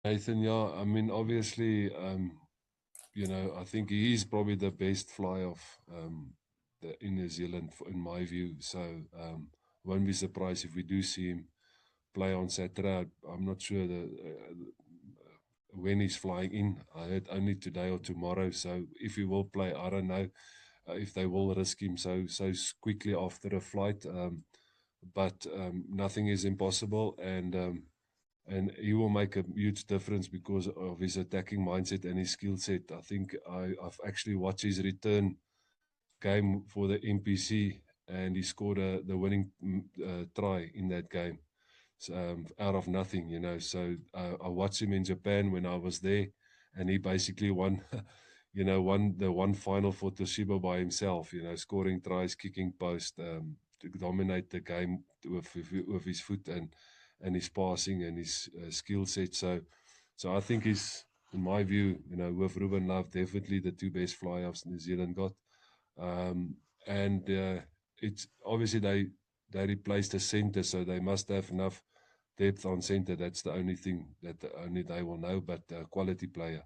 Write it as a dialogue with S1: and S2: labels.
S1: Nathan, yeah, I mean, obviously, I think he is probably the best fly off in New Zealand, in my view. So won't be surprised if we do see him play on Saturday. I'm not sure when he's flying in. I heard only today or tomorrow. So if he will play, I don't know if they will risk him quickly after a flight. But nothing is impossible, and he will make a huge difference because of his attacking mindset and his skill set. I think I've actually watched his return game for the MPC, and he scored the winning try in that game. So, out of nothing, So I watched him in Japan when I was there, and he basically won, won the one final for Toshiba by himself. Scoring tries, kicking post, to dominate the game with his foot and his passing and his skill set. So I think he's, in my view, with Ruben Love, definitely the two best fly-offs New Zealand got. Um, and it's obviously they replaced the center, so they must have enough depth on center. That's the only thing that only they will know. But quality player.